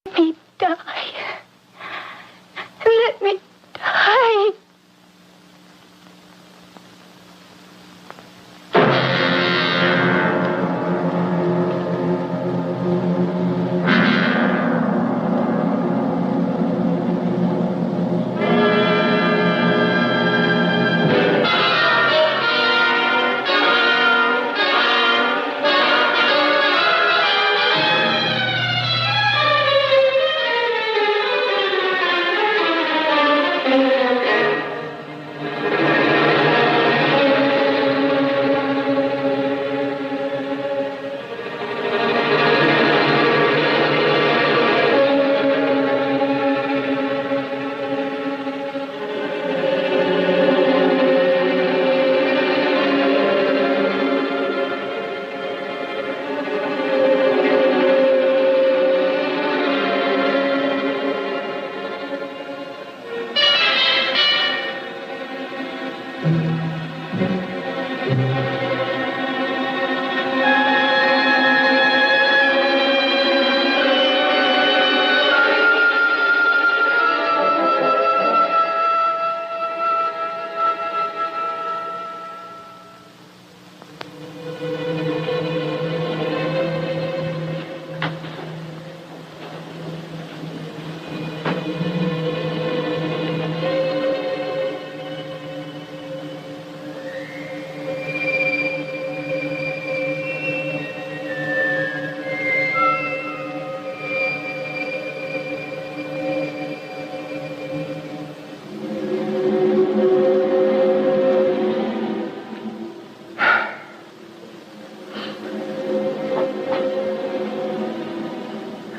Let me die. Let me die.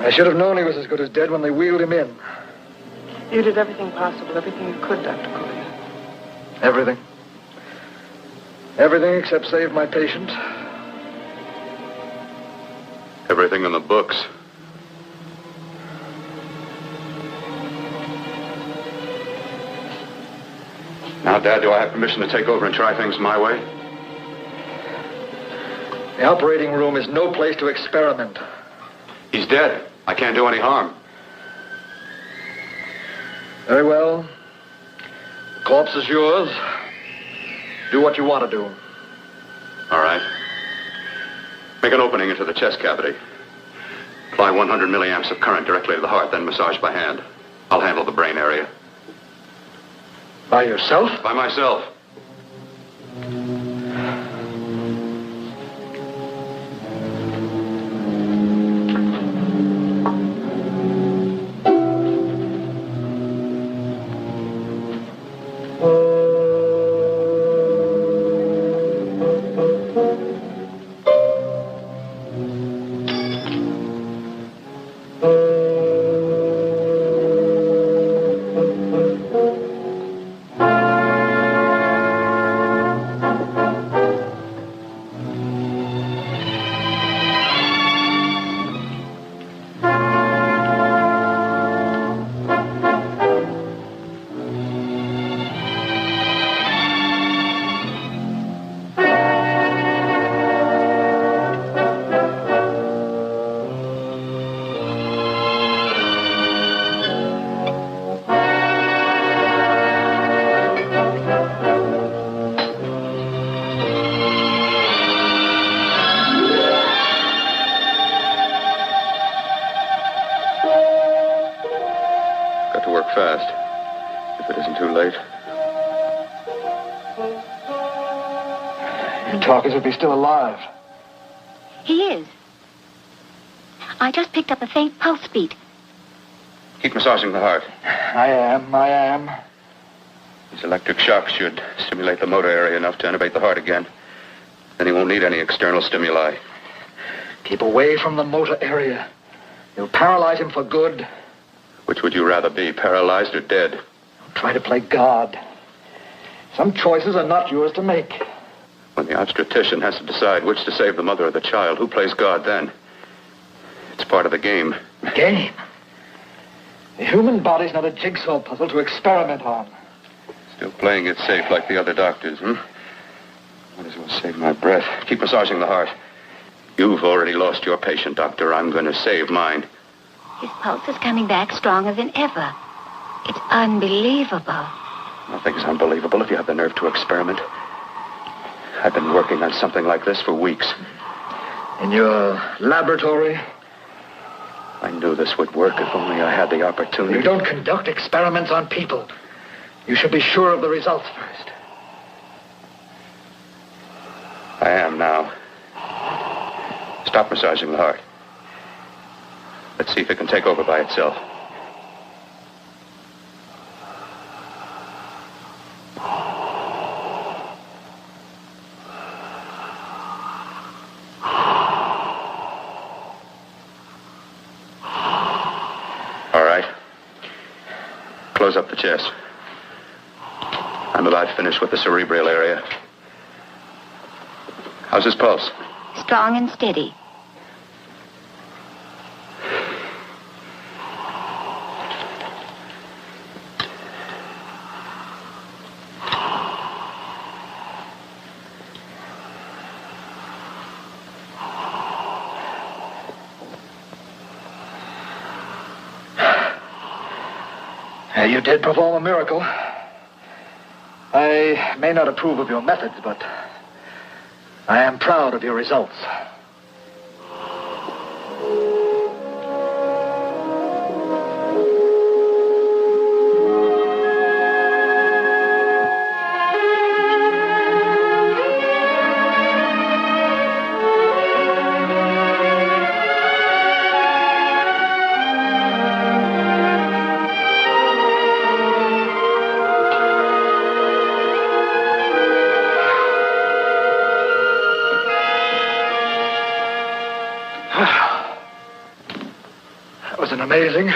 I should have known he was as good as dead when they wheeled him in. You did everything possible, everything you could, Dr. Cortner. Everything. Everything except save my patient. Everything in the books. Now, Dad, do I have permission to take over and try things my way? The operating room is no place to experiment. He's dead. I can't do any harm. Very well. The corpse is yours. Do what you want to do. All right. Make an opening into the chest cavity. Apply 100 milliamps of current directly to the heart, then massage by hand. I'll handle the brain area. By yourself? By myself. Talk as if he's still alive. He is. I just picked up a faint pulse beat. Keep massaging the heart. I am. These electric shocks should stimulate the motor area enough to innervate the heart again. Then he won't need any external stimuli. Keep away from the motor area. You'll paralyze him for good. Which would you rather be, paralyzed or dead? Don't try to play God. Some choices are not yours to make. When the obstetrician has to decide which to save the mother or the child, who plays God then? It's part of the game. Game? The human body's not a jigsaw puzzle to experiment on. Still playing it safe like the other doctors, Might as well save my breath. Keep massaging the heart. You've already lost your patient, Doctor. I'm going to save mine. His pulse is coming back stronger than ever. It's unbelievable. Nothing's unbelievable if you have the nerve to experiment. I've been working on something like this for weeks. In your laboratory? I knew this would work if only I had the opportunity. You don't conduct experiments on people. You should be sure of the results first. I am now. Stop massaging the heart. Let's see if it can take over by itself. Close up the chest. I'm about finished with the cerebral area. How's his pulse? Strong and steady. You did perform a miracle. I may not approve of your methods, but I am proud of your results. Amazing.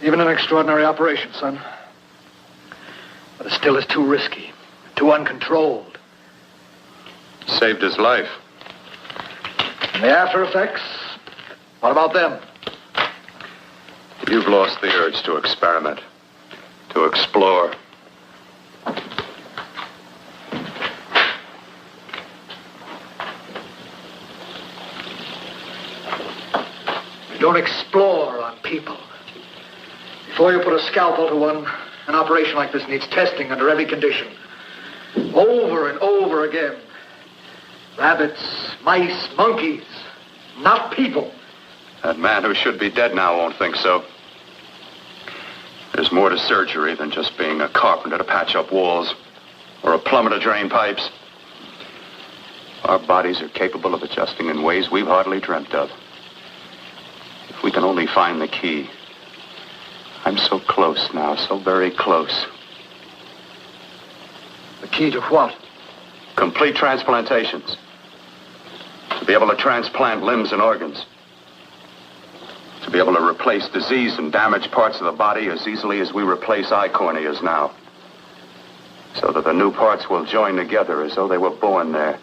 Even an extraordinary operation, son. But it still is too risky, too uncontrolled. Saved his life. And the after effects? What about them? You've lost the urge to experiment, to explore. Don't explore on people. Before you put a scalpel to one, an operation like this needs testing under every condition. Over and over again. Rabbits, mice, monkeys, not people. That man who should be dead now won't think so. There's more to surgery than just being a carpenter to patch up walls or a plumber to drain pipes. Our bodies are capable of adjusting in ways we've hardly dreamt of. If we can only find the key. I'm so close now, so very close. The key to what? Complete transplantations. To be able to transplant limbs and organs. To be able to replace diseased and damaged parts of the body as easily as we replace eye corneas now. So that the new parts will join together as though they were born there.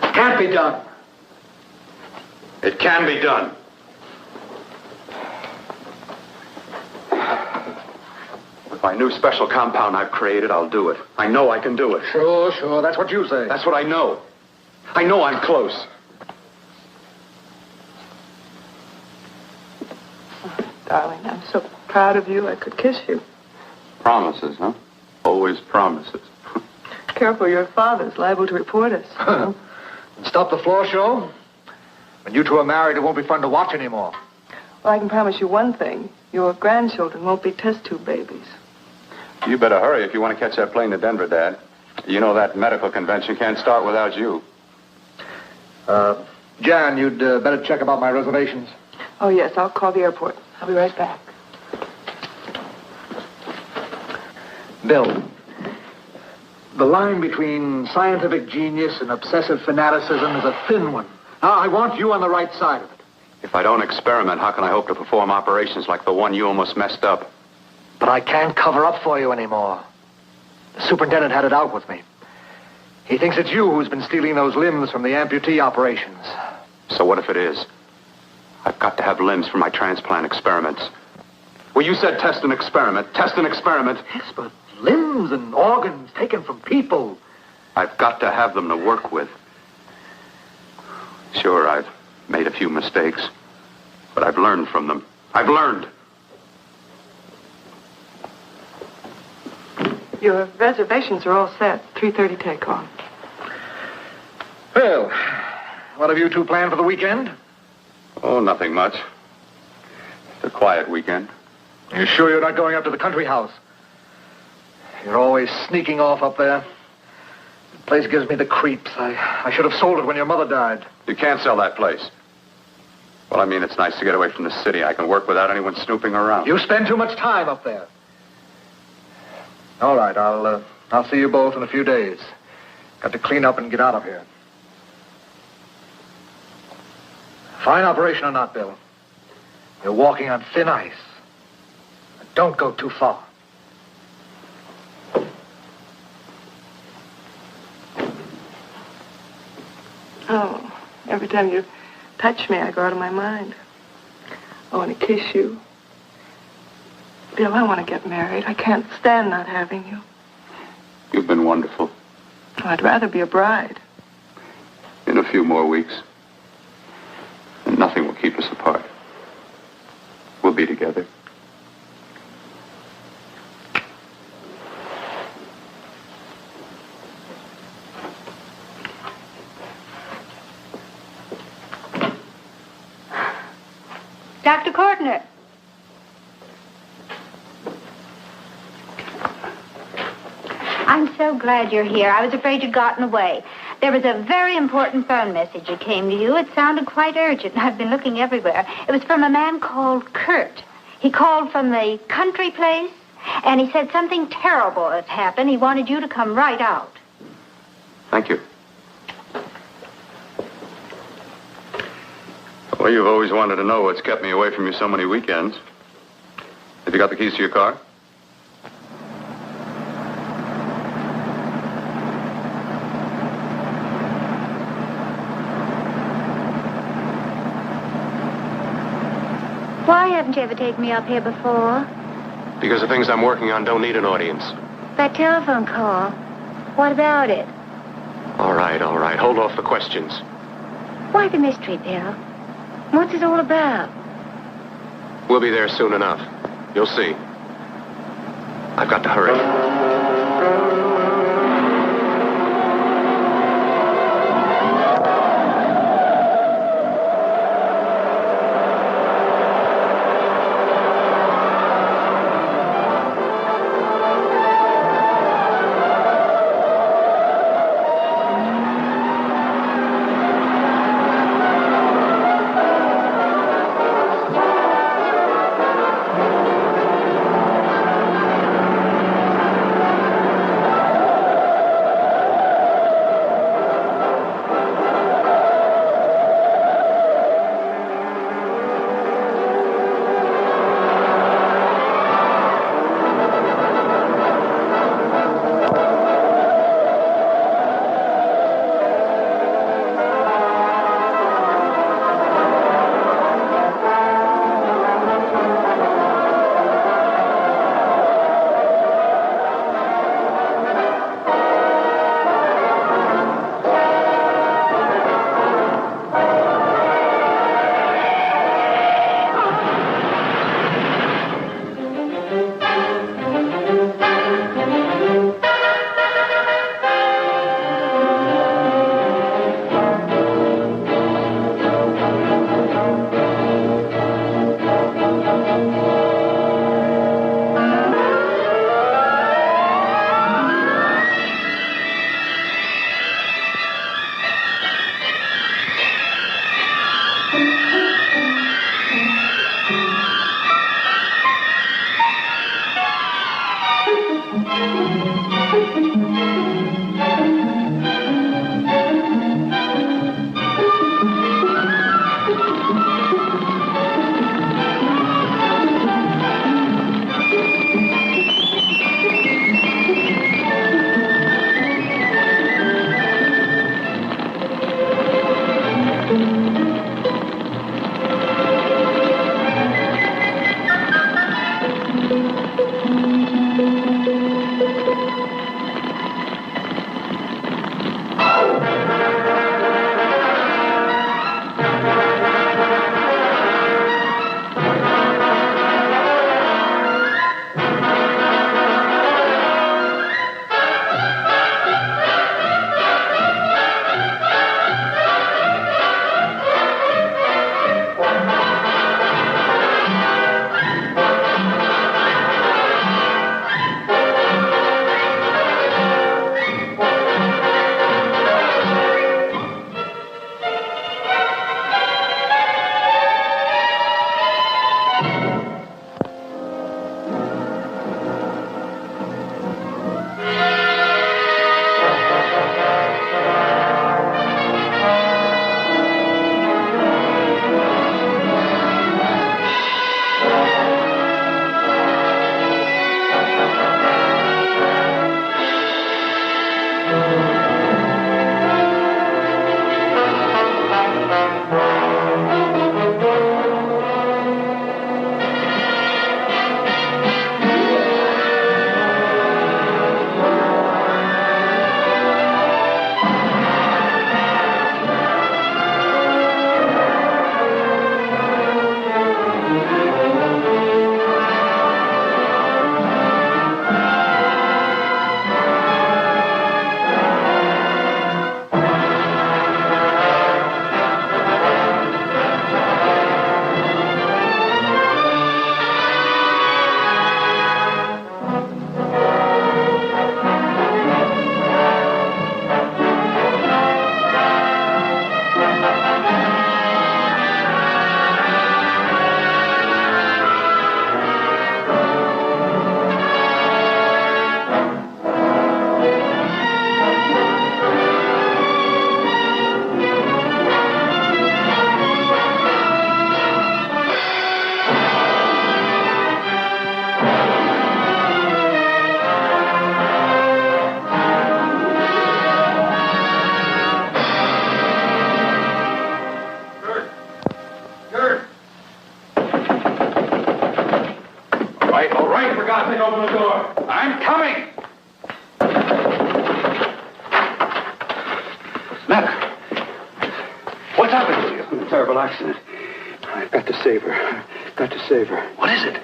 Can't be done. It can be done. With my new special compound I've created, I'll do it. I know I can do it. Sure. That's what you say. That's what I know. I know I'm close. Oh, darling, I'm so proud of you, I could kiss you. Promises, huh? Always promises. Careful, your father's liable to report us. Stop the floor show? When you two are married, it won't be fun to watch anymore. Well, I can promise you one thing. Your grandchildren won't be test tube babies. You better hurry if you want to catch that plane to Denver, Dad. You know that medical convention can't start without you. Jan, you'd better check about my reservations. Oh, yes, I'll call the airport. I'll be right back. Bill, the line between scientific genius and obsessive fanaticism is a thin one. I want you on the right side of it. If I don't experiment, how can I hope to perform operations like the one you almost messed up? But I can't cover up for you anymore. The superintendent had it out with me. He thinks it's you who's been stealing those limbs from the amputee operations. So what if it is? I've got to have limbs for my transplant experiments. Well, you said test and experiment. Test and experiment. Yes, but limbs and organs taken from people. I've got to have them to work with. Sure, I've made a few mistakes. But I've learned from them. I've learned. Your reservations are all set. 3:30 takeoff. Well, what have you two planned for the weekend? Oh, nothing much. It's a quiet weekend. You sure you're not going up to the country house? You're always sneaking off up there. The place gives me the creeps. I should have sold it when your mother died. You can't sell that place. Well, I mean, it's nice to get away from the city. I can work without anyone snooping around. You spend too much time up there. All right, I'll see you both in a few days. Got to clean up and get out of here. Fine operation or not, Bill. You're walking on thin ice. Don't go too far. Oh, every time you touch me, I go out of my mind. I want to kiss you. Bill, I want to get married. I can't stand not having you. You've been wonderful. I'd rather be a bride. In a few more weeks. And nothing will keep us apart. We'll be together. Dr. Cortner. I'm so glad you're here. I was afraid you'd gotten away. There was a very important phone message that came to you. It sounded quite urgent, and I've been looking everywhere. It was from a man called Kurt. He called from the country place, and he said something terrible has happened. He wanted you to come right out. Thank you. Well, you've always wanted to know what's kept me away from you so many weekends. Have you got the keys to your car? Why haven't you ever taken me up here before? Because the things I'm working on don't need an audience. That telephone call. What about it? All right. Hold off the questions. Why the mystery, Bill? What's it all about? We'll be there soon enough. You'll see. I've got to hurry. right, all right. For God's sake, open the door. I'm coming. Matt, what's happened to you? A terrible accident. I've got to save her. I've got to save her. What is it?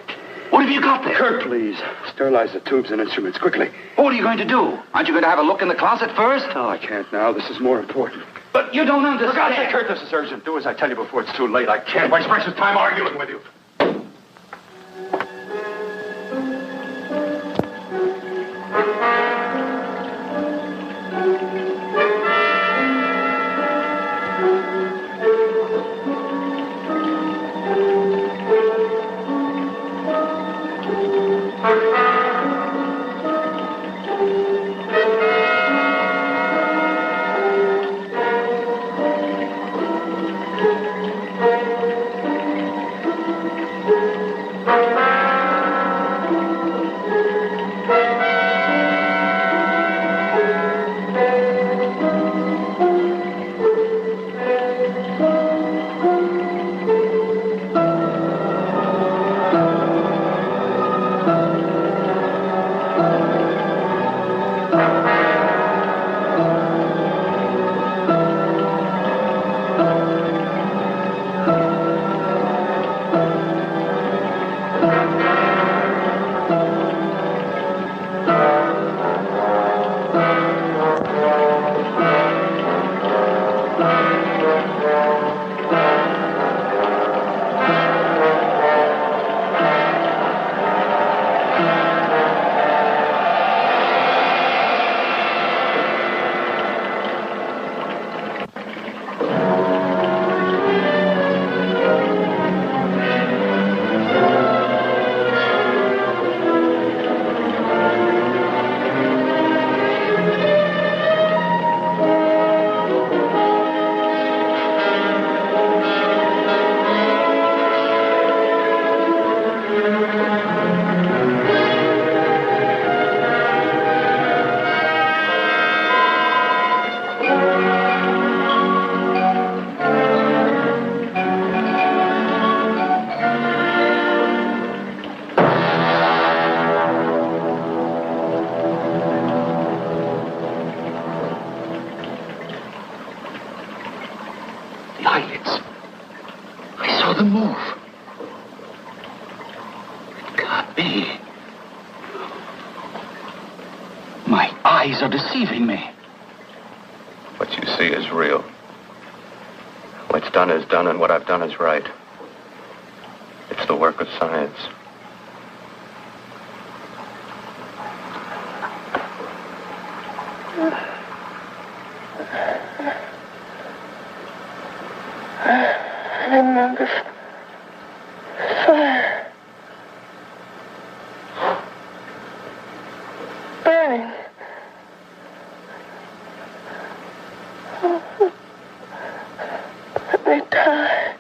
What have you got there? Kurt, please. Sterilize the tubes and instruments quickly. What are you going to do? Aren't you going to have a look in the closet first? No, I can't now. This is more important. But you don't understand. For God's sake, Kurt, this is urgent. Do as I tell you before it's too late. I can't waste precious time arguing with you. Are deceiving me. What you see is real. What's done is done, and what I've done is right. It's the work of science. I remember fire. Burning. Let me die.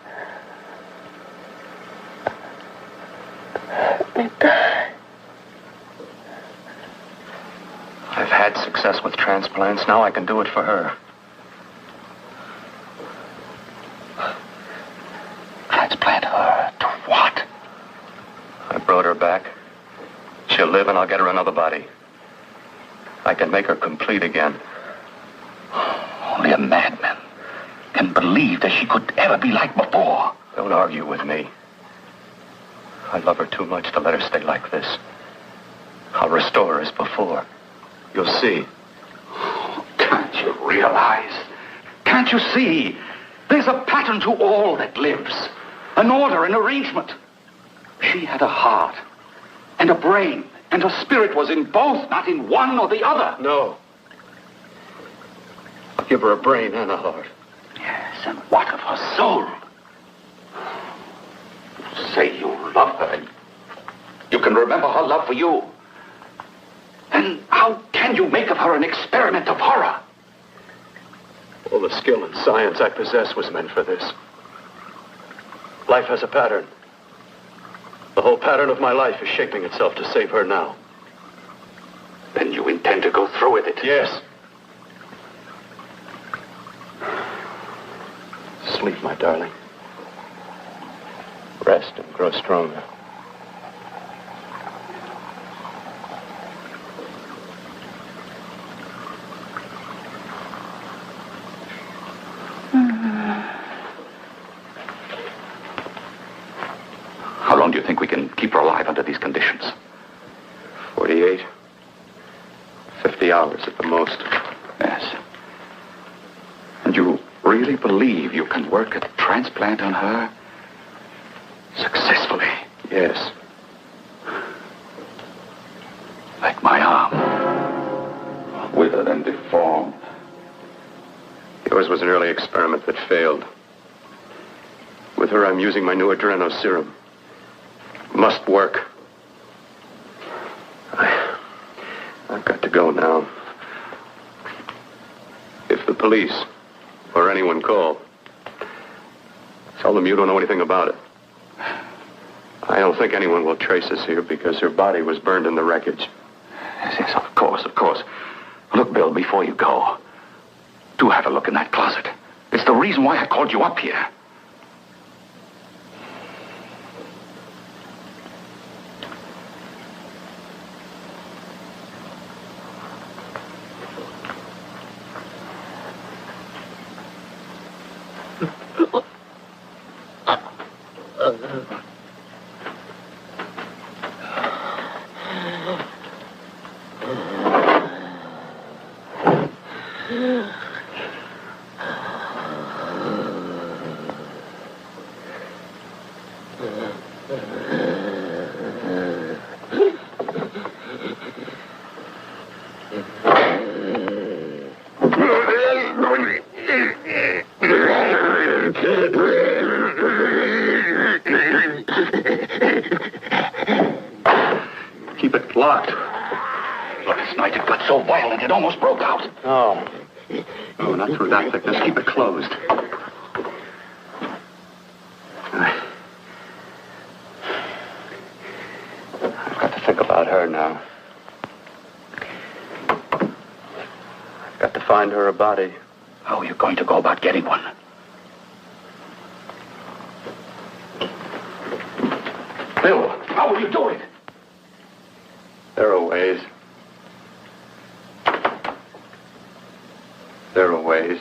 Let me die. I've had success with transplants. Now I can do it for her. Transplant her to what? I brought her back. She'll live, and I'll get her another body. I can make her complete again. Only a madman can believe that she could ever be like before. Don't argue with me. I love her too much to let her stay like this. I'll restore her as before. You'll see. Can't you realize? Can't you see? There's a pattern to all that lives. An order, an arrangement. She had a heart and a brain, and her spirit was in both, not in one or the other. No. I'll give her a brain and a heart. Yes, and what of her soul? You say you love her, and you can remember her love for you. Then how can you make of her an experiment of horror? All the skill and science I possess was meant for this. Life has a pattern. The whole pattern of my life is shaping itself to save her now. Then you intend to go through with it? Yes. Sleep, my darling. Rest and grow stronger. How long do you think we can keep her alive under these conditions? 48. 50 hours at the most. Yes. And you really believe you can work a transplant on her successfully? Yes. Like my arm. Withered and deformed. Yours was an early experiment that failed. With her, I'm using my new adreno serum. Must work. I've got to go now. If the police or anyone call, tell them you don't know anything about it. I don't think anyone will trace us here because her body was burned in the wreckage. Yes, of course, of course. Look, Bill, before you go, do have a look in that closet. It's the reason why I called you up here. Keep it locked. Last night it got so violent it almost broke out. Oh. Oh, not through that thickness. Keep it closed. I've got to think about her now. I've got to find her a body. How are you going to go about getting one? Bill, how will you do it? There are ways. There are ways.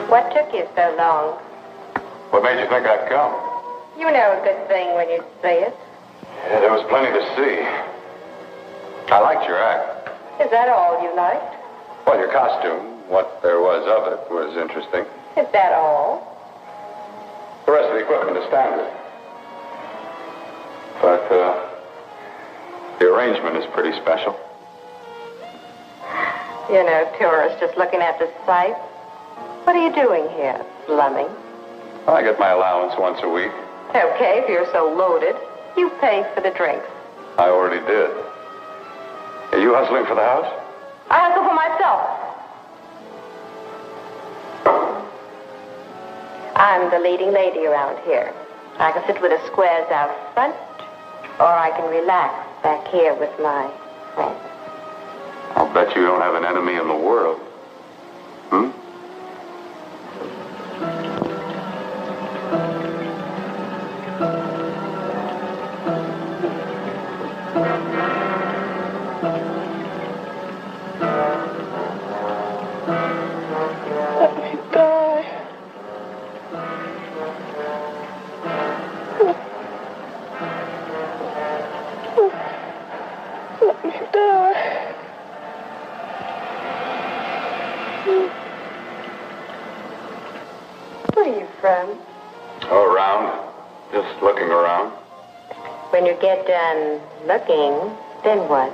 What took you so long? What made you think I'd come? You know a good thing when you see it. Yeah, there was plenty to see. I liked your act. Is that all you liked? Well, your costume, what there was of it, was interesting. Is that all? The rest of the equipment is standard. But, the arrangement is pretty special. You know, tourists just looking at the sights. What are you doing here, slumming? I get my allowance once a week. Okay, if you're so loaded, you pay for the drinks. I already did. Are you hustling for the house? I hustle for myself. I'm the leading lady around here. I can sit with the squares out front, or I can relax back here with my friends. I'll bet you don't have an enemy in the world. Hmm? Let me die. Let me die. Where are you from? Oh, around. Just looking around. When you get done looking, then what?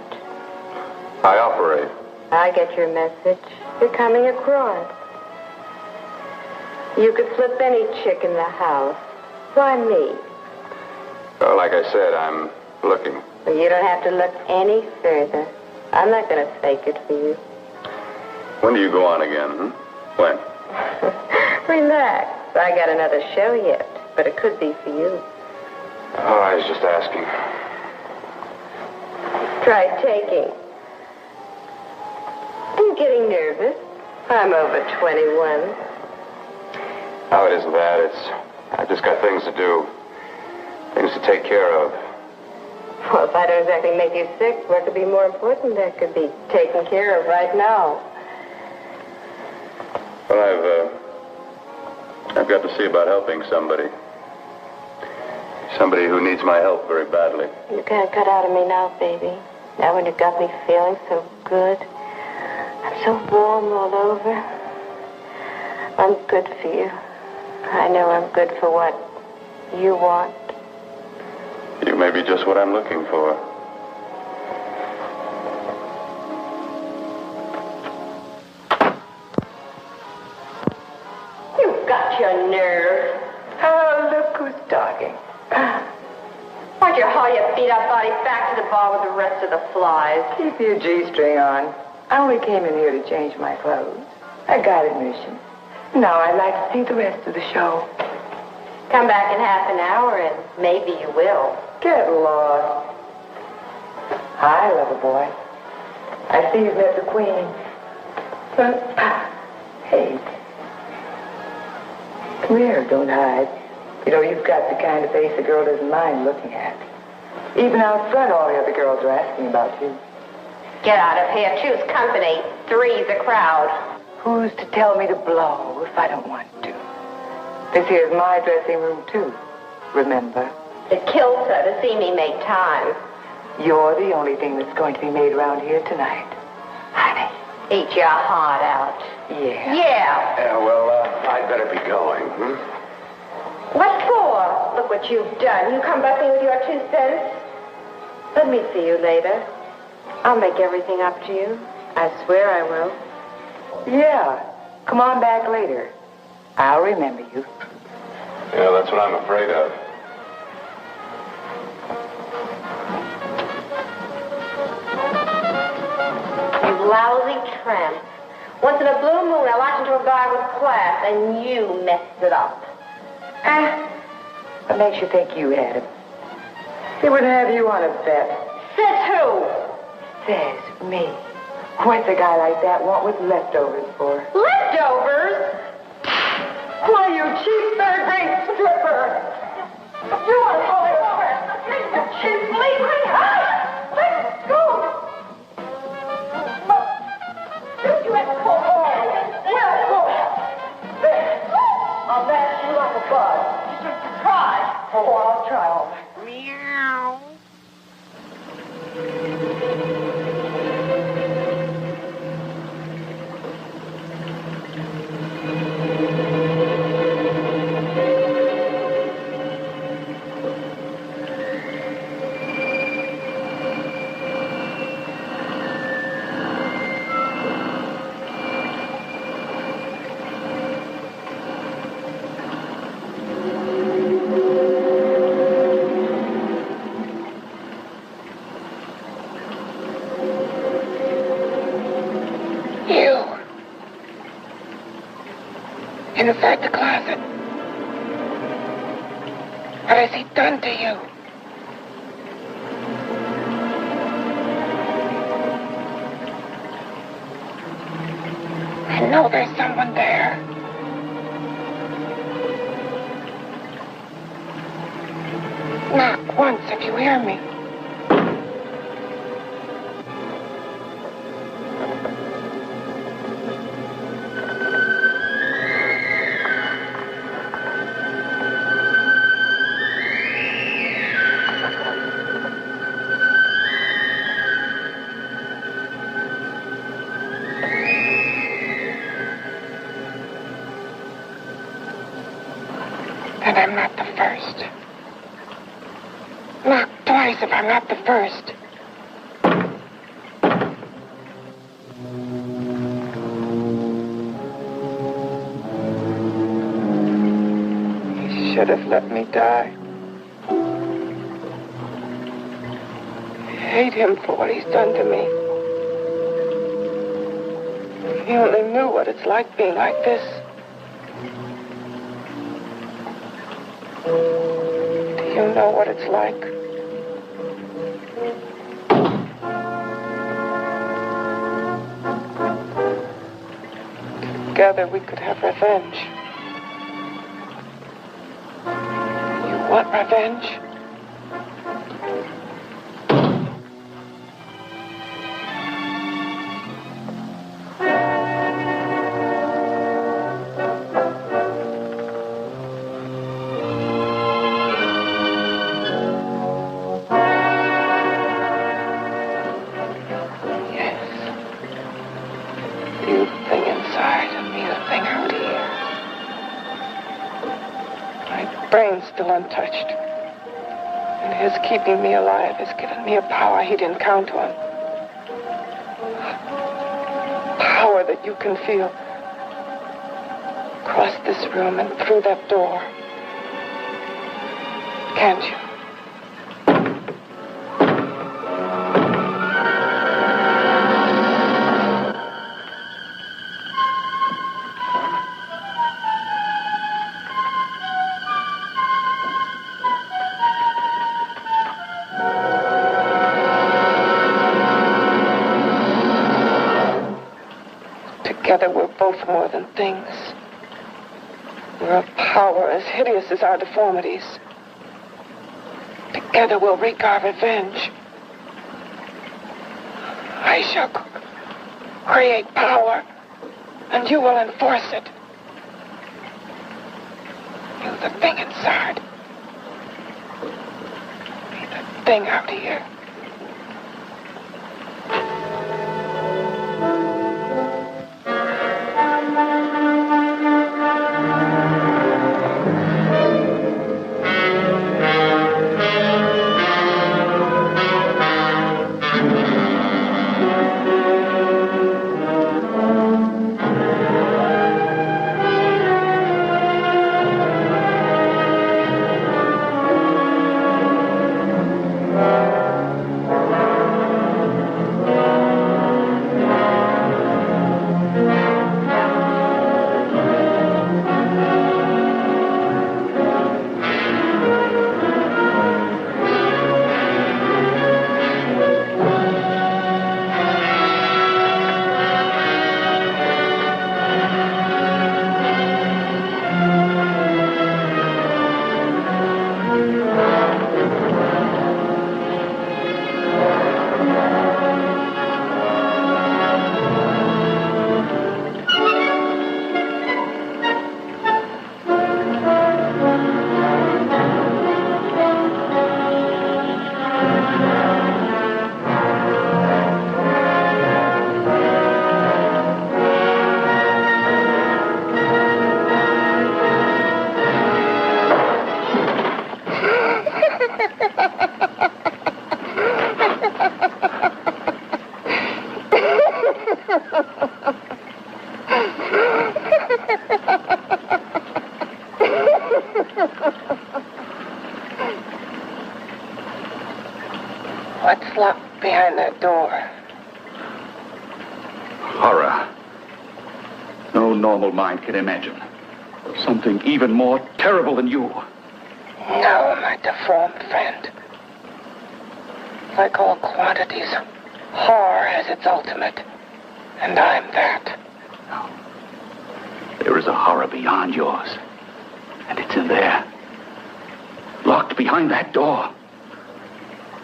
I operate. I get your message. You're coming across. You could flip any chick in the house. Why me? Well, like I said, I'm looking. Well, you don't have to look any further. I'm not going to fake it for you. When do you go on again, When? Relax. I got another show yet, but it could be for you. Oh, I was just asking. Try taking. Are you getting nervous? I'm over 21. No, it isn't that. I've just got things to do. Things to take care of. Well, if I don't exactly make you sick, what could be more important that could be taken care of right now? Well, I've got to see about helping somebody. Somebody who needs my help very badly. You can't cut out of me now, baby. Now when you got me feeling so good. I'm so warm all over. I'm good for you. I know I'm good for what you want. You may be just what I'm looking for. You've got your nerve. Oh, look who's talking. Why don't you haul your beat-up body back to the bar with the rest of the flies? Keep your G-string on. I only came in here to change my clothes. I got admission. Now I'd like to see the rest of the show. Come back in half an hour and maybe you will. Get lost. Hi, lover boy. I see you've met the queen. Hey. Come here, don't hide. You know, you've got the kind of face a girl doesn't mind looking at. Even out front, all the other girls are asking about you. Get out of here. Choose company. Three's a crowd. Who's to tell me to blow if I don't want to? This here's my dressing room, too. Remember? It kills her to see me make time. You're the only thing that's going to be made around here tonight. Honey. Eat your heart out. Yeah. Yeah. Yeah, well, I'd better be going, What for? Look what you've done. You come back in with your 2 cents. Let me see you later. I'll make everything up to you. I swear I will. Yeah. Come on back later. I'll remember you. Yeah, that's what I'm afraid of. You lousy tramp. Once in a blue moon, I walked into a bar with class, and you messed it up. What makes you think you had him? He wouldn't have you on a bet. Says who? Says me. What's a guy like that want with leftovers for? Leftovers? Why, you cheap third-rate stripper! You want to pull it over? You cheap leaving! Let go! You had to pull over. Well, there. Oh, I'll try all right. Meow. Inside the closet. What has he done to you? I know there's someone there. Knock once if you hear me. Then I'm not the first. Knock twice if I'm not the first. He should have let me die. I hate him for what he's done to me. If he only knew what it's like being like this. Do you know what it's like? Together we could have revenge. You want revenge? Still untouched. And his keeping me alive has given me a power he didn't count on. Power that you can feel. Across this room and through that door. Can't you? Together we're both more than things. We're a power as hideous as our deformities. Together we'll wreak our revenge. I shall create power, and you will enforce it. You, the thing inside. Me, the thing out here. What's locked behind that door? Horror. No normal mind can imagine. Something even more terrible than you. No, my deformed friend. Like all quantities, horror has its ultimate. And I'm that. No. There is a horror beyond yours. And it's in there. Locked behind that door.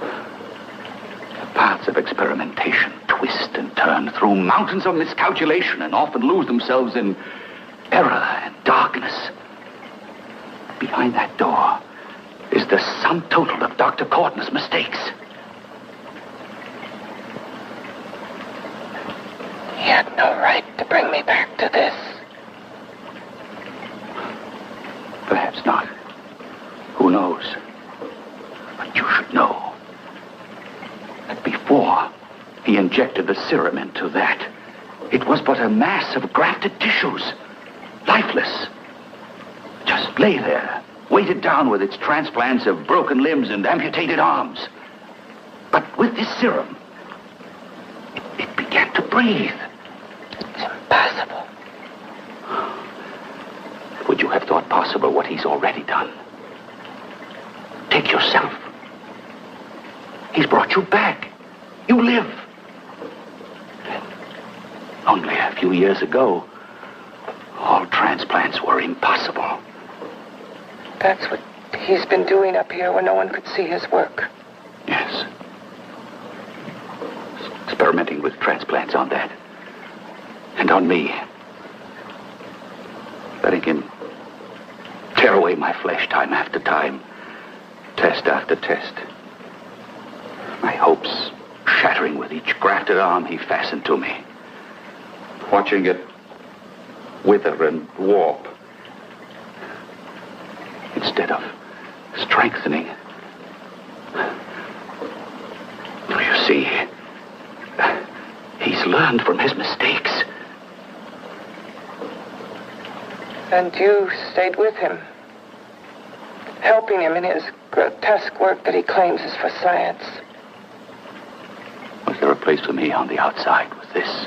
The paths of experimentation twist and turn through mountains of miscalculation and often lose themselves in error and darkness. Behind that door is the sum total of Dr. Cortner's mistakes. He had no right to bring me back to this. Perhaps not. Who knows? But you should know that before he injected the serum into that, it was but a mass of grafted tissues, lifeless. Just lay there, weighted down with its transplants of broken limbs and amputated arms. But with this serum, it began to breathe. It's impossible. Would you have thought possible what he's already done? Take yourself. He's brought you back. You live. Only a few years ago, all transplants were impossible. That's what he's been doing up here where no one could see his work. Yes. Experimenting with transplants on that. And on me. Letting him tear away my flesh time after time. Test after test. My hopes shattering with each grafted arm he fastened to me. Watching it wither and warp. Instead of strengthening. You see, he's learned from his mistakes. And you stayed with him, helping him in his grotesque work that he claims is for science. Was there a place for me on the outside with this?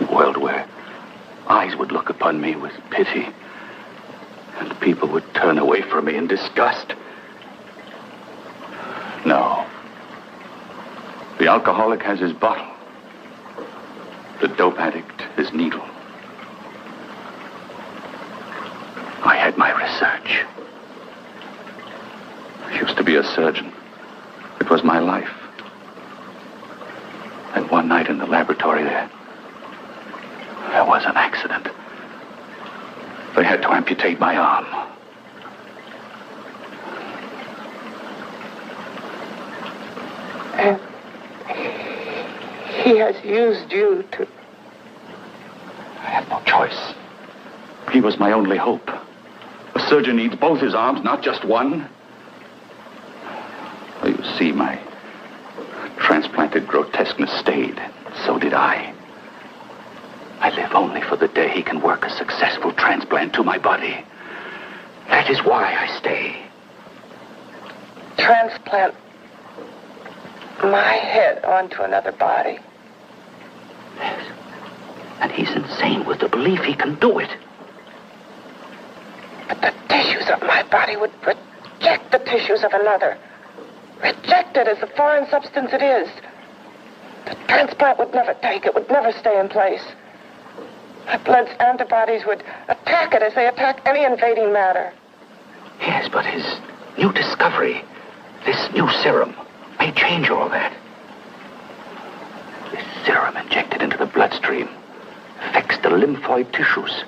A world where eyes would look upon me with pity and people would turn away from me in disgust? No. The alcoholic has his bottle. The dope addict his needle. I had my research. I used to be a surgeon. It was my life. And one night in the laboratory there was an accident. They had to amputate my arm. And he has used you to... I had no choice. He was my only hope. A surgeon needs both his arms, not just one. Well, you see, my transplanted grotesqueness stayed. So did I. I live only for the day he can work a successful transplant to my body. That is why I stay. Transplant my head onto another body. Yes. And he's insane with the belief he can do it. But the tissues of my body would reject the tissues of another. Reject it as the foreign substance it is. The transplant would never take. It would never stay in place. My blood's antibodies would attack it as they attack any invading matter. Yes, but his new discovery, this new serum, may change all that. This serum injected into the bloodstream affects the lymphoid tissues.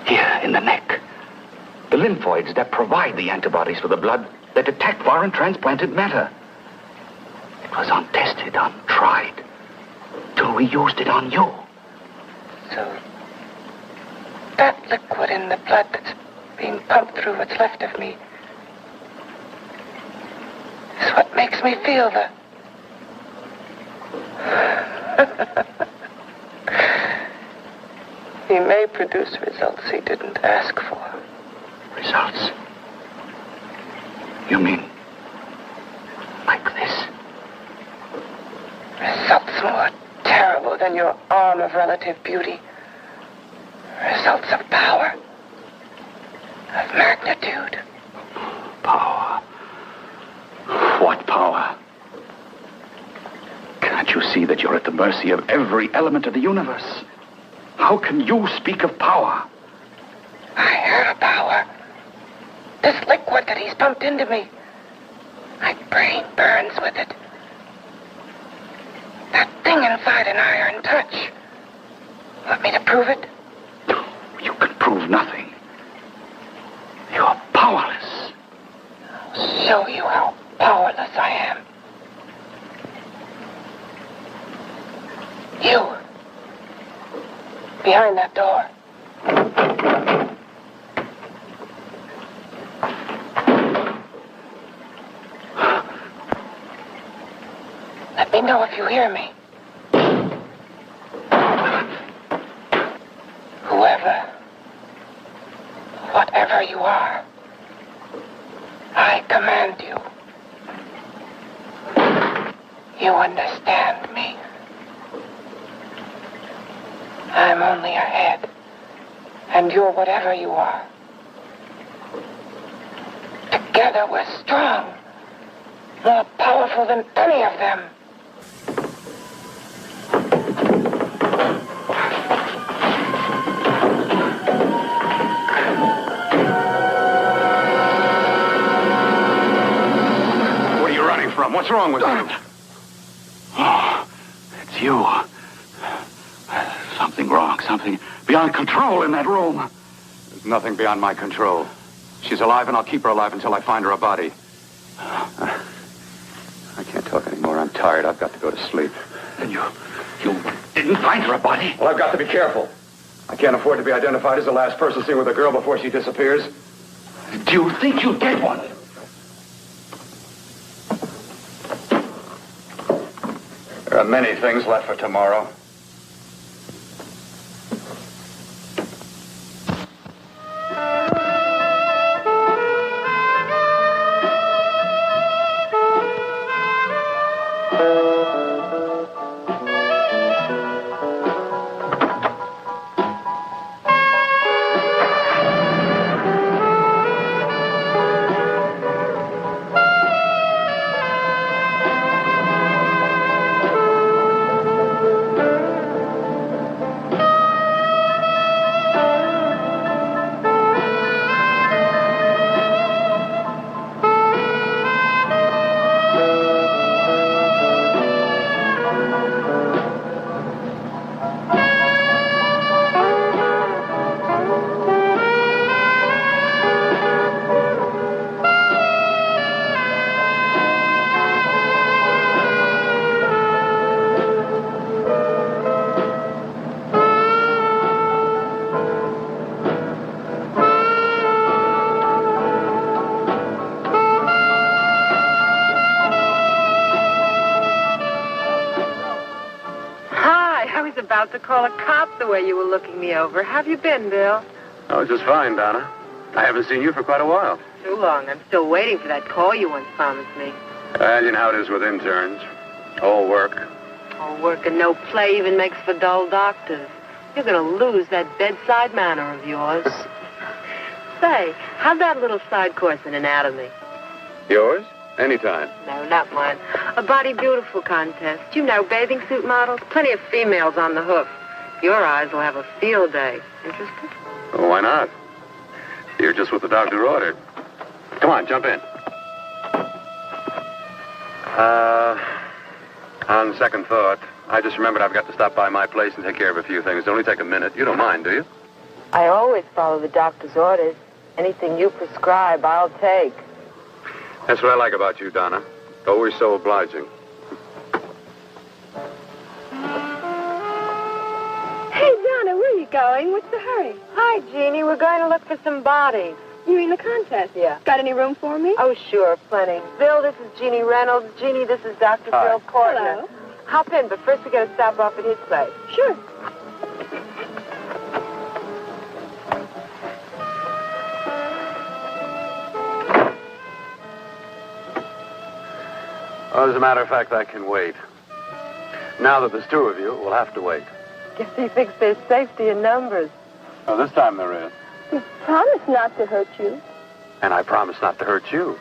Here in the neck. The lymphoids that provide the antibodies for the blood that attack foreign transplanted matter. It was untested, untried, till we used it on you. So, that liquid in the blood that's being pumped through what's left of me is what makes me feel the He may produce results he didn't ask for. Results? You mean like this? Results more terrible than your arm of relative beauty. Results of power. Of magnitude. Power. What power? Can't you see that you're at the mercy of every element of the universe? How can you speak of power? I have power. This liquid that he's pumped into me. My brain burns with it. That thing inside an iron touch. Want me to prove it? You can prove nothing. You're powerless. I'll show you how powerless I am. You. Behind that door. Let me know if you hear me. Whoever, whatever you are, I command you. You understand me. I'm only a head, and you're whatever you are. Together we're strong, more powerful than any of them. What are you running from? What's wrong with you? Oh, it's you. Something wrong, something beyond control in that room. There's nothing beyond my control. She's alive, and I'll keep her alive until I find her a body. I can't talk anymore. I'm tired. I've got to go to sleep. And you didn't find her a body? Well, I've got to be careful. I can't afford to be identified as the last person seen with a girl before she disappears. Do you think you'll get one? There are many things left for tomorrow. About to call a cop the way you were looking me over. How have you been, Bill? Oh, just fine, Donna. I haven't seen you for quite a while. Too long. I'm still waiting for that call you once promised me. Well, you know how it is with interns. All work. All work and no play even makes for dull doctors. You're going to lose that bedside manner of yours. Say, how's that little side course in anatomy? Yours? Anytime. No, not mine. A body beautiful contest. You know, bathing suit models. Plenty of females on the hoof. Your eyes will have a field day. Interested? Oh, why not? You're just what the doctor ordered. Come on, jump in. On second thought, I just remembered I've got to stop by my place and take care of a few things. It'll only take a minute. You don't mind, do you? I always follow the doctor's orders. Anything you prescribe, I'll take. That's what I like about you, Donna. Always so obliging. Hey, Donna, where are you going? What's the hurry? Hi, Jeannie. We're going to look for some bodies. You mean the contest? Yeah. Got any room for me? Oh, sure, plenty. Bill, this is Jeannie Reynolds. Jeannie, this is Dr. Hi. Bill Cortner. Hello. Hop in, but first we gotta stop off at his place. Sure. Oh, as a matter of fact, I can wait. Now that there's two of you, we'll have to wait. Guess he thinks there's safety in numbers. Oh, this time there is. We promise not to hurt you. And I promise not to hurt you.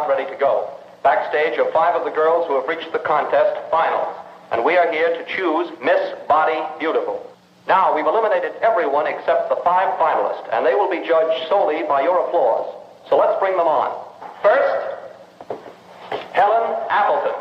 Ready to go. Backstage are 5 of the girls who have reached the contest finals, and we are here to choose Miss Body Beautiful. Now, we've eliminated everyone except the 5 finalists, and they will be judged solely by your applause. So let's bring them on. First, Helen Appleton.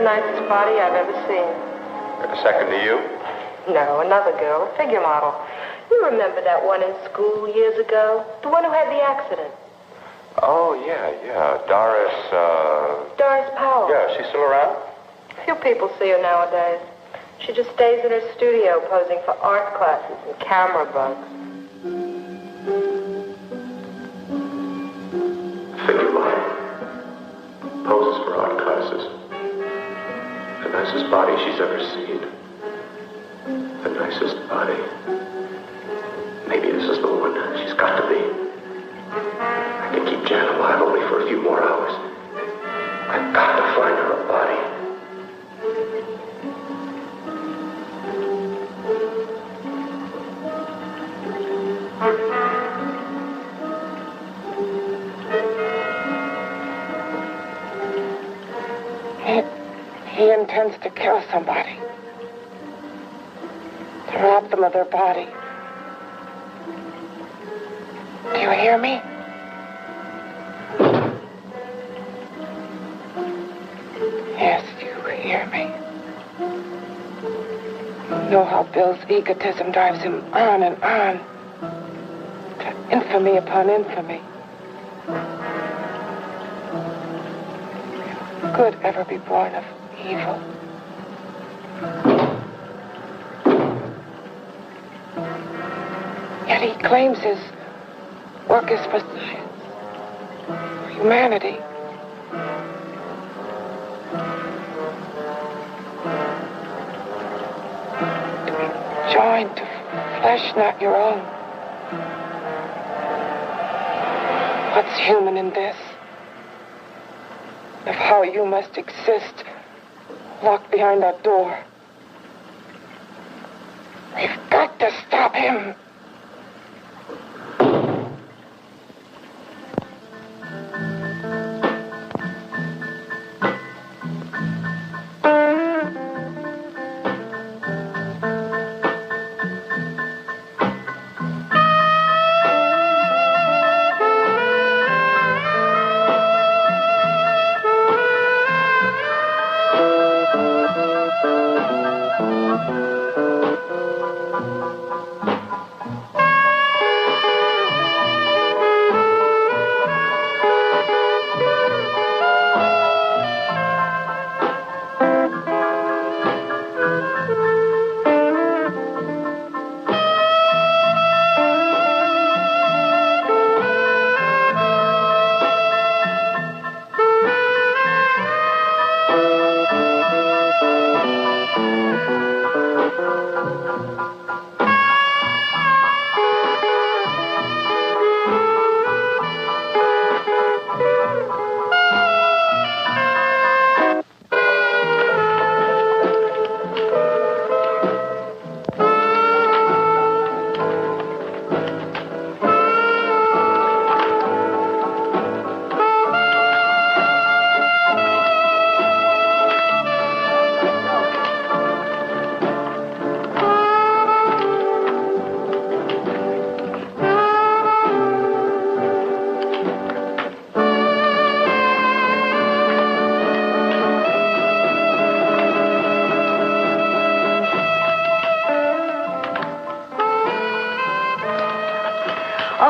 Nicest body I've ever seen. Second to you? No, another girl, a figure model. You remember that one in school years ago? The one who had the accident. Oh, yeah. Doris Powell. Yeah, she's still around? Few people see her nowadays. She just stays in her studio posing for art classes and camera bugs. Figure model. Poses for art classes. The nicest body she's ever seen. The nicest body. Maybe this is the one. She's got to be. I can keep Jan alive only for a few more hours. I've got to find her a body. He intends to kill somebody. To rob them of their body. Do you hear me? Yes, you hear me. You know how Bill's egotism drives him on and on. To infamy upon infamy. Can good ever be born of evil? Yet he claims his work is for science, for humanity. To be joined to flesh not your own. What's human in this? Of how you must exist locked behind that door. We've got to stop him.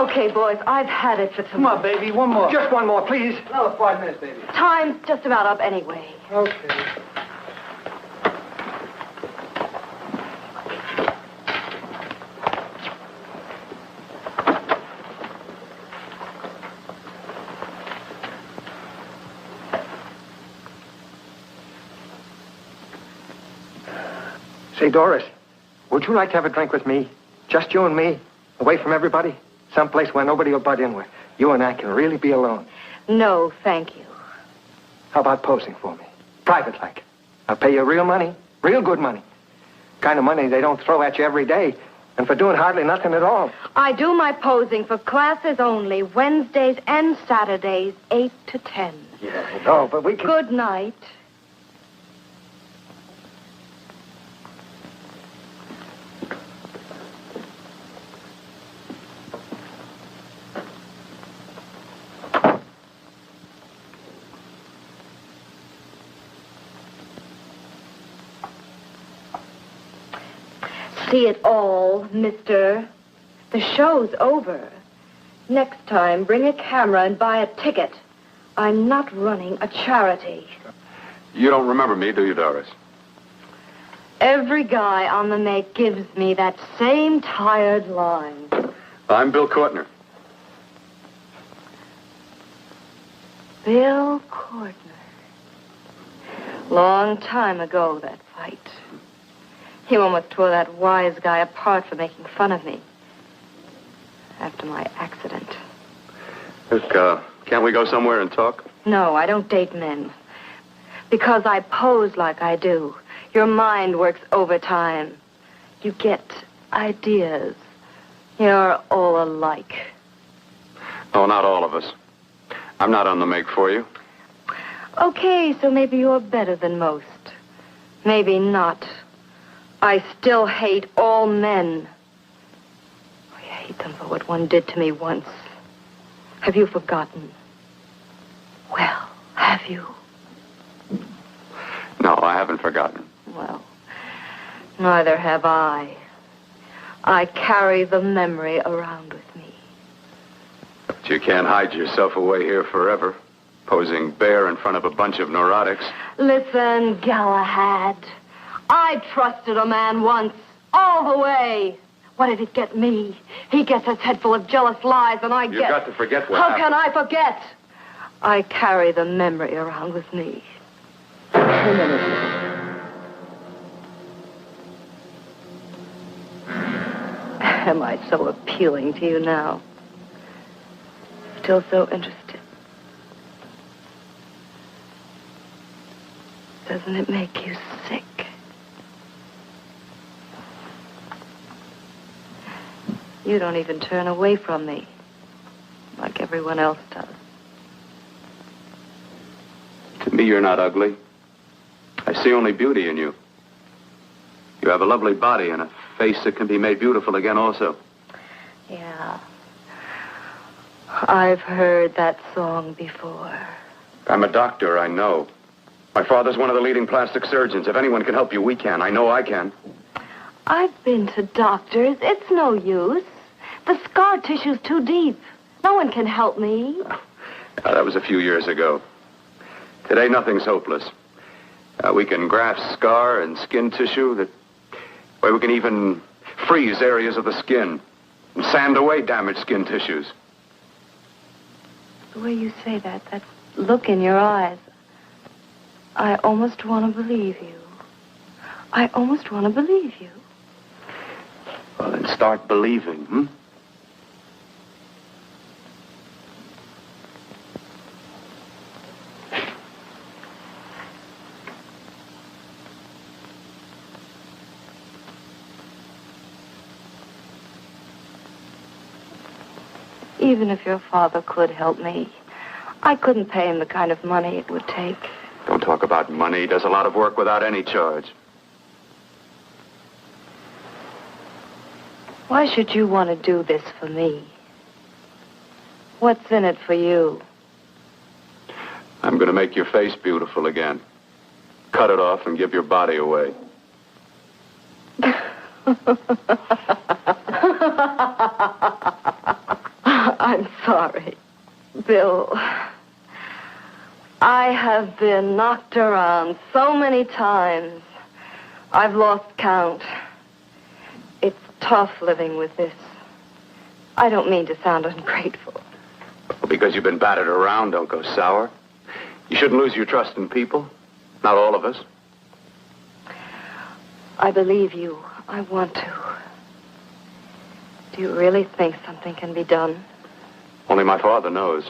Okay, boys, I've had it for Come on, tonight. baby, one more. Just one more, please. Another 5 minutes, baby. Time's just about up anyway. Okay. Say, Doris, would you like to have a drink with me? Just you and me, away from everybody? Someplace where nobody will butt in, where you and I can really be alone. No, thank you. How about posing for me? Private like. I'll pay you real money, real good money. Kind of money they don't throw at you every day, and for doing hardly nothing at all. I do my posing for classes only, Wednesdays and Saturdays, 8 to 10. Yeah, I know, but we can... Good night. See it all, mister. The show's over. Next time, bring a camera and buy a ticket. I'm not running a charity. You don't remember me, do you, Doris? Every guy on the make gives me that same tired line. I'm Bill Cortner. Bill Cortner. Long time ago, that fight. He almost tore that wise guy apart for making fun of me. After my accident. Look, can't we go somewhere and talk? No, I don't date men. Because I pose like I do. Your mind works overtime. You get ideas. You're all alike. Oh, not all of us. I'm not on the make for you. Okay, so maybe you're better than most. Maybe not. I still hate all men. I hate them for what one did to me once. Have you forgotten? Well, have you? No, I haven't forgotten. Well, neither have I. I carry the memory around with me. But you can't hide yourself away here forever, posing bare in front of a bunch of neurotics. Listen, Galahad. I trusted a man once, all the way. What did it get me? He gets his head full of jealous lies, and I get... You've got to forget what How happened. can I forget? I carry the memory around with me. Am I so appealing to you now? Still so interested? Doesn't it make you sick? You don't even turn away from me, like everyone else does. To me, you're not ugly. I see only beauty in you. You have a lovely body and a face that can be made beautiful again also. Yeah. I've heard that song before. I'm a doctor, I know. My father's one of the leading plastic surgeons. If anyone can help you, we can. I know I can. I've been to doctors. It's no use. The scar tissue's too deep. No one can help me. That was a few years ago. Today, nothing's hopeless. We can graft scar and skin tissue that... Well, we can even freeze areas of the skin and sand away damaged skin tissues. The way you say that look in your eyes, I almost want to believe you. I almost want to believe you. Well, then start believing, hmm? Even if your father could help me, I couldn't pay him the kind of money it would take. Don't talk about money. He does a lot of work without any charge. Why should you want to do this for me? What's in it for you? I'm going to make your face beautiful again. Cut it off and give your body away. sorry. Bill, I have been knocked around so many times. I've lost count. It's tough living with this. I don't mean to sound ungrateful. Well, because you've been battered around, don't go sour. You shouldn't lose your trust in people. Not all of us. I believe you. I want to. Do you really think something can be done? Only my father knows.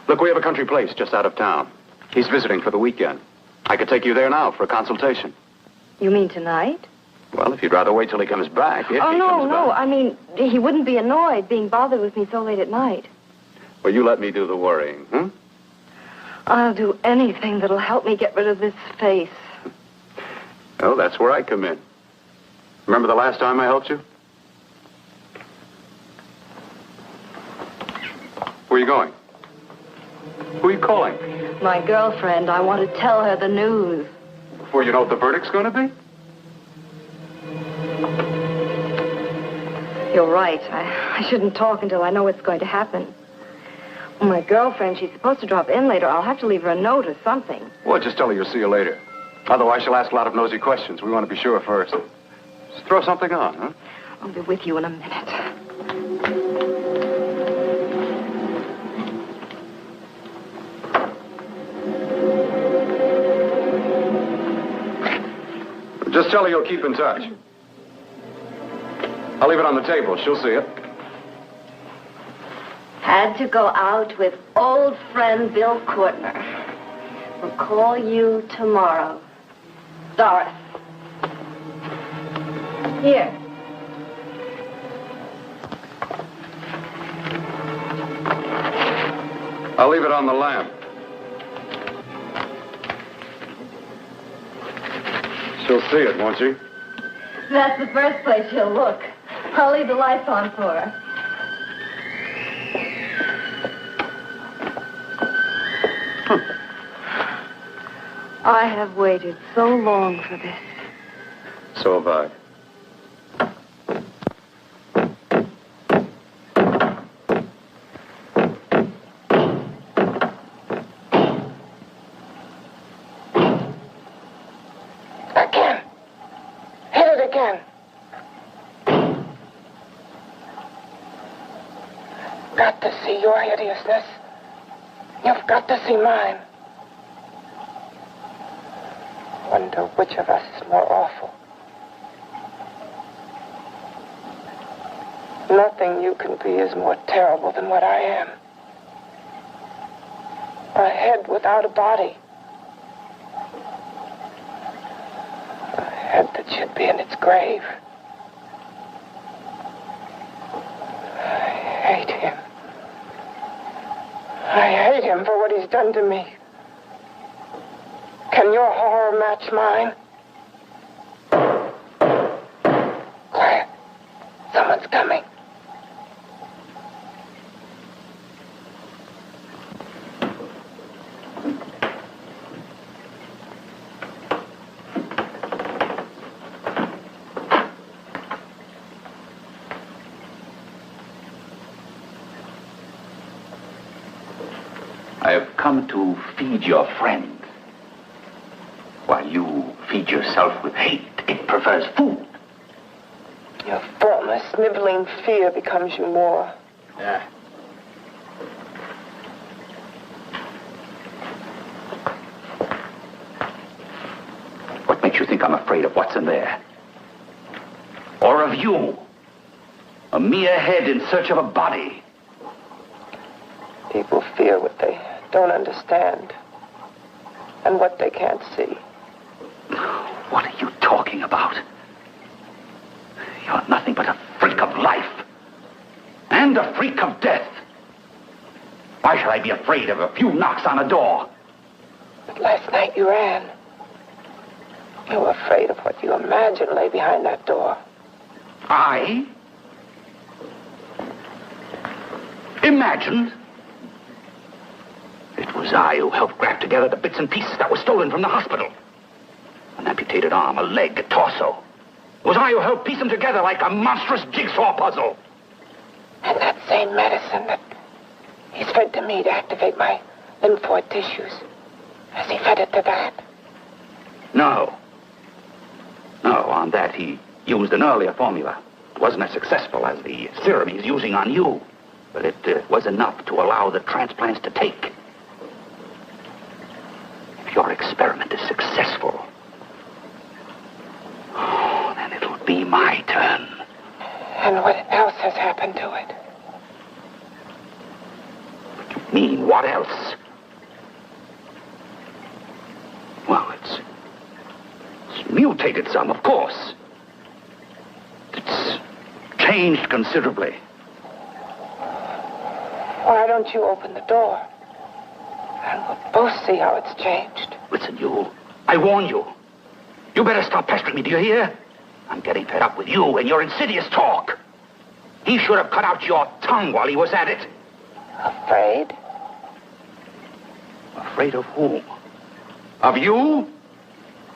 Look, we have a country place just out of town. He's visiting for the weekend. I could take you there now for a consultation. You mean tonight? Well, if you'd rather wait till he comes back. No. I mean, he wouldn't be annoyed being bothered with me so late at night. Well, you let me do the worrying, hmm? I'll do anything that'll help me get rid of this face. Well, that's where I come in. Remember the last time I helped you? Where are you going? Who are you calling? My girlfriend. I want to tell her the news. Before you know what the verdict's going to be? You're right. I shouldn't talk until I know what's going to happen. Well, my girlfriend, she's supposed to drop in later. I'll have to leave her a note or something. Well, just tell her you'll see you later. Otherwise, she'll ask a lot of nosy questions. We want to be sure first. Just throw something on, huh? I'll be with you in a minute. Just tell her you'll keep in touch. I'll leave it on the table. She'll see it. Had to go out with old friend Bill Cortner. We'll call you tomorrow. Doris. Here. I'll leave it on the lamp. She'll see it, won't she? That's the first place she'll look. I'll leave the lights on for her. I have waited so long for this. So have I. Again. Hit it again. Got to see your hideousness. You've got to see mine. Wonder which of us is more awful. Nothing you can be is more terrible than what I am. A head without a body. A head that should be in its grave. I hate him. I hate him for what he's done to me. Can your horror match mine? Quiet. Someone's coming. I have come to feed your friend. While you feed yourself with hate, it prefers food. Your formless, sniveling fear becomes you more. Yeah. What makes you think I'm afraid of what's in there? Or of you? A mere head in search of a body. People fear what they don't understand and what they can't see. What are you talking about? You're nothing but a freak of life. And a freak of death. Why should I be afraid of a few knocks on a door? But last night you ran. You were afraid of what you imagined lay behind that door. I? Imagined? It was I who helped grab together the bits and pieces that were stolen from the hospital. An amputated arm, a leg, a torso. It was I who helped piece them together like a monstrous jigsaw puzzle. And that same medicine that He's fed to me to activate my lymphoid tissues. Has he fed it to that? No. No, on that he used an earlier formula. It wasn't as successful as the serum he's using on you, but it was enough to allow the transplants to take. If your experiment is successful, then it'll be my turn. And what else has happened to it? What do you mean, what else? Well, it's mutated some, of course. It's changed considerably. Why don't you open the door? And we'll both see how it's changed. Listen, you. I warn you. You better stop pestering me, do you hear? I'm getting fed up with you and your insidious talk. He should have cut out your tongue while he was at it. Afraid? Afraid of whom? Of you?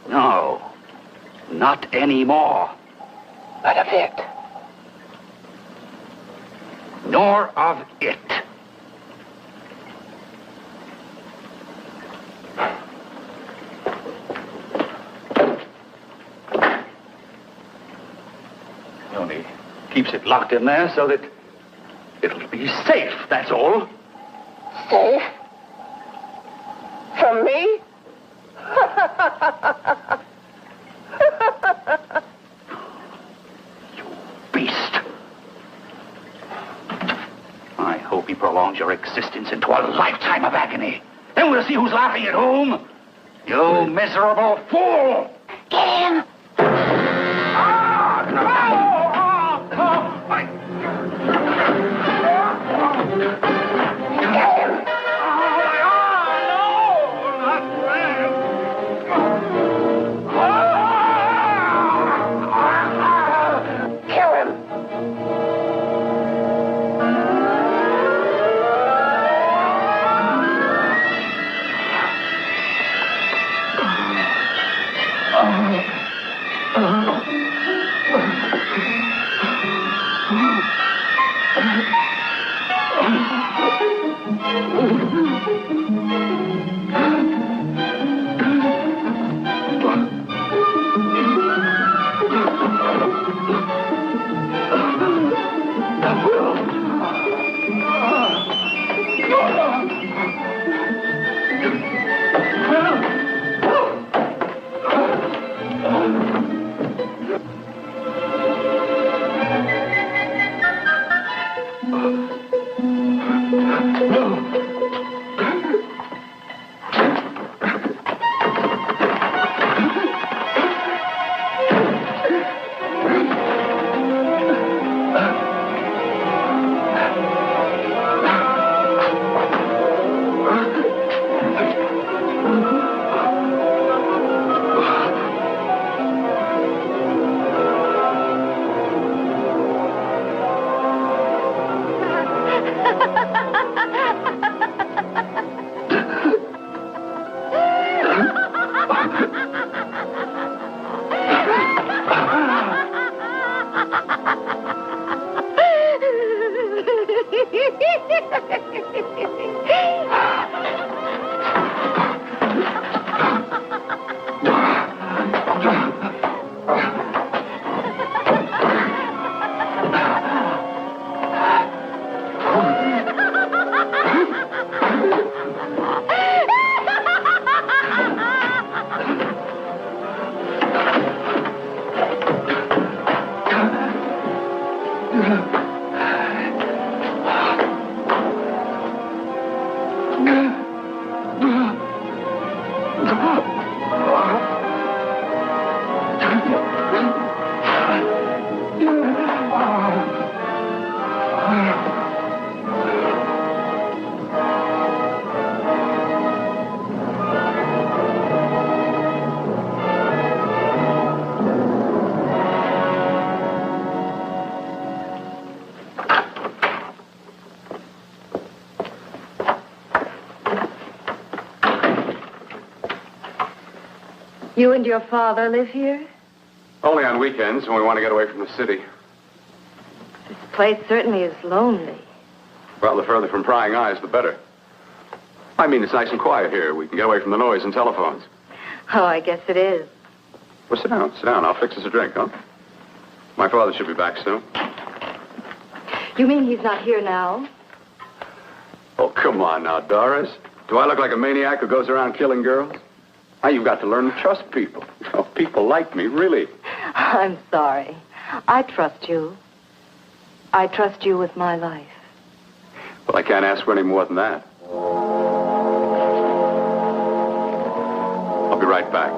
No. Not anymore. But of it. Nor of it. He only keeps it locked in there so that it'll be safe, that's all. Safe? From me? You beast. I hope he prolongs your existence into a lifetime of agony. Then we'll see who's laughing at whom. You miserable fool! Get him! You and your father live here? Only on weekends when we want to get away from the city. This place certainly is lonely. Well, the further from prying eyes, the better. I mean, it's nice and quiet here. We can get away from the noise and telephones. Oh, I guess it is. Well, sit down. Sit down. I'll fix us a drink, huh? My father should be back soon. You mean he's not here now? Oh, come on now, Doris. Do I look like a maniac who goes around killing girls? Now, you've got to learn to trust people. Oh, people like me, really. I'm sorry. I trust you. I trust you with my life. Well, I can't ask for any more than that. I'll be right back.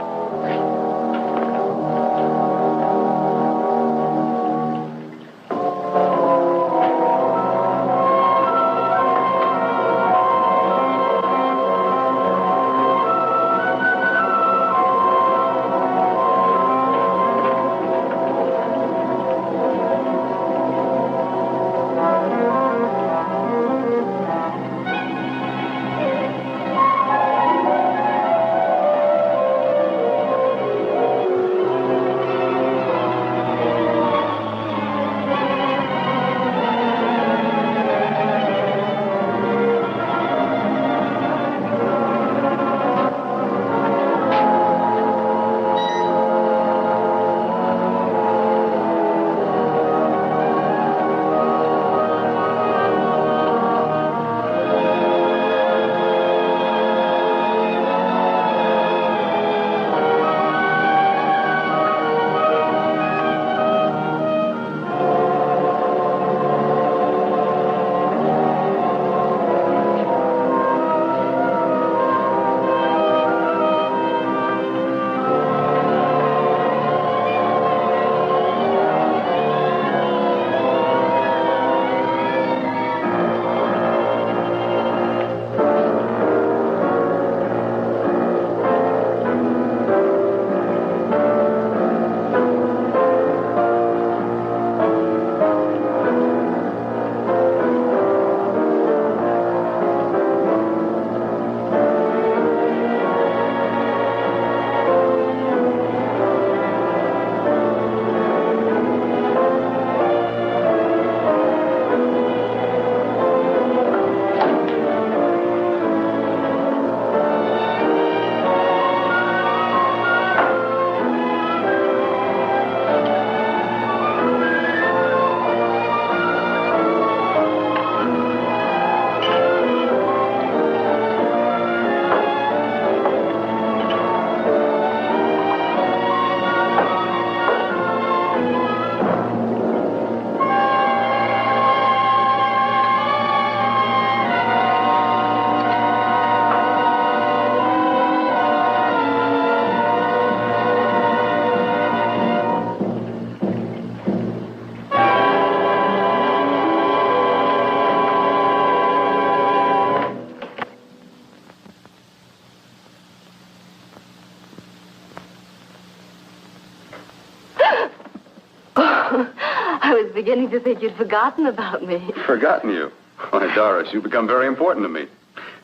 I was beginning to think you'd forgotten about me. Forgotten you? Why, Doris, you've become very important to me.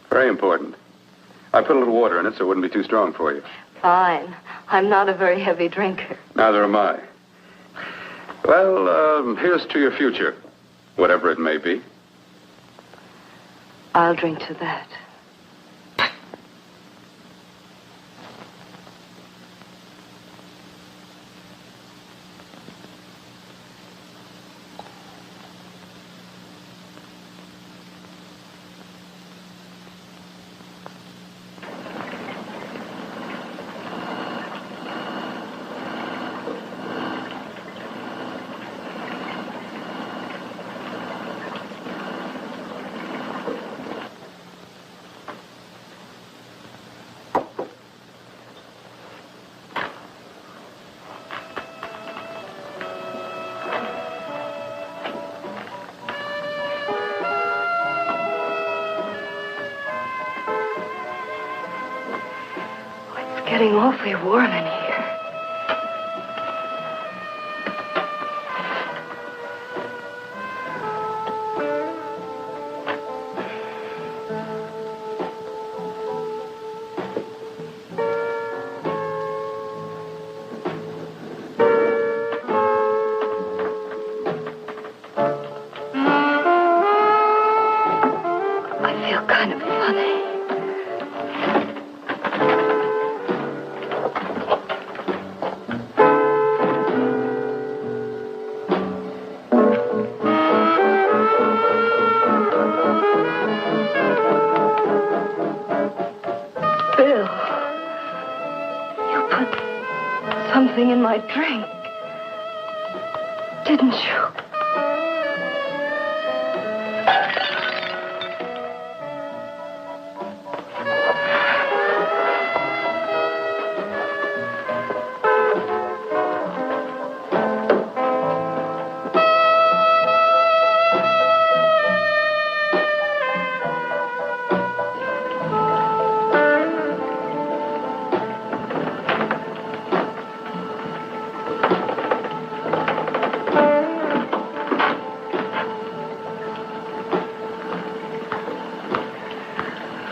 Very important. I put a little water in it so it wouldn't be too strong for you. Fine. I'm not a very heavy drinker. Neither am I. Well, here's to your future, whatever it may be. I'll drink to that. Getting awfully warm in here. something in my drink. Didn't you?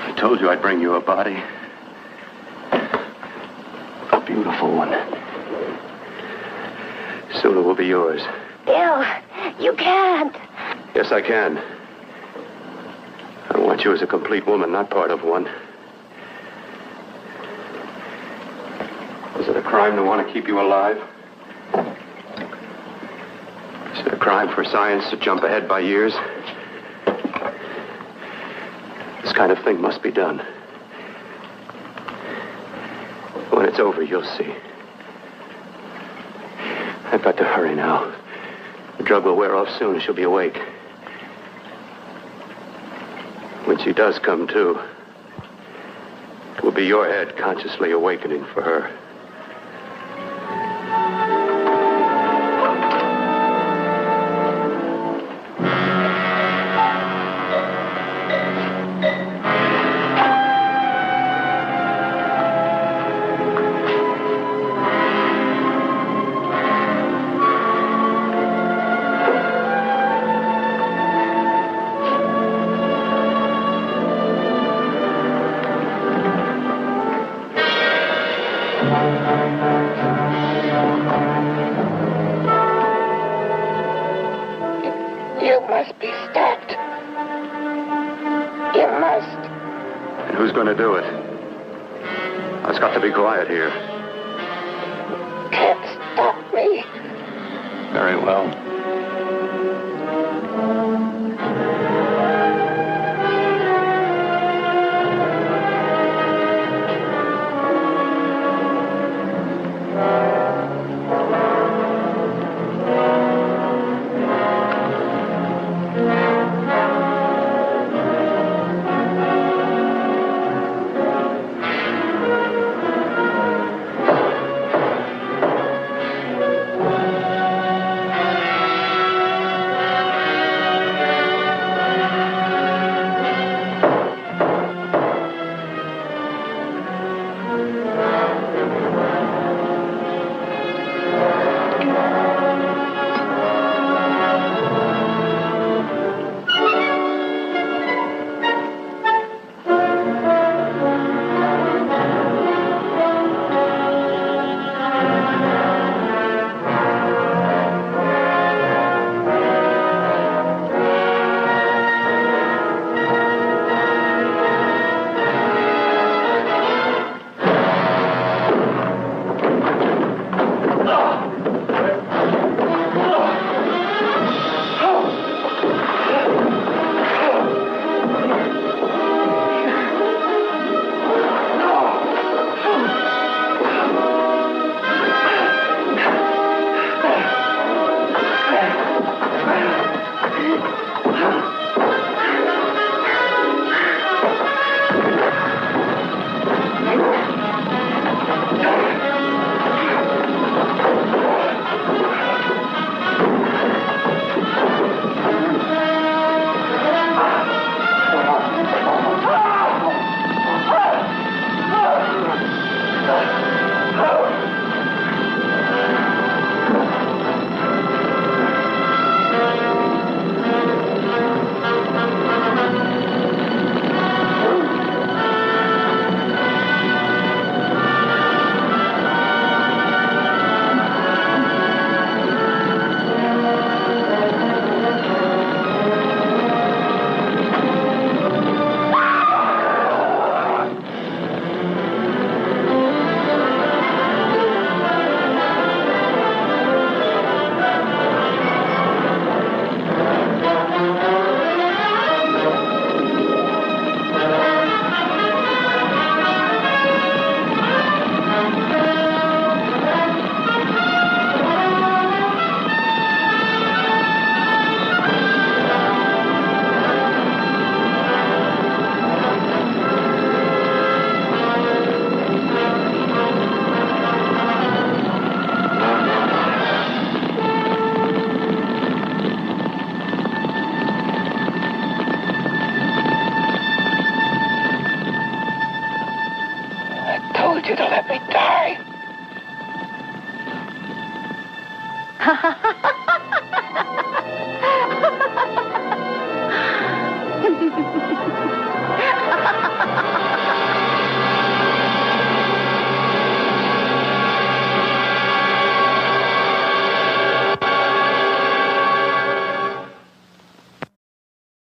I told you I'd bring you a body. A beautiful one. Soon it will be yours. Bill, you can't. Yes, I can. I want you as a complete woman, not part of one. Is it a crime to want to keep you alive? Is it a crime for science to jump ahead by years? This kind of thing must be done. When it's over, you'll see. I've got to hurry now. The drug will wear off soon. She'll be awake. When she does come to, it will be your head consciously awakening for her. You must be stopped. You must. And who's going to do it? It's got to be quiet here. Can't stop me. Very well.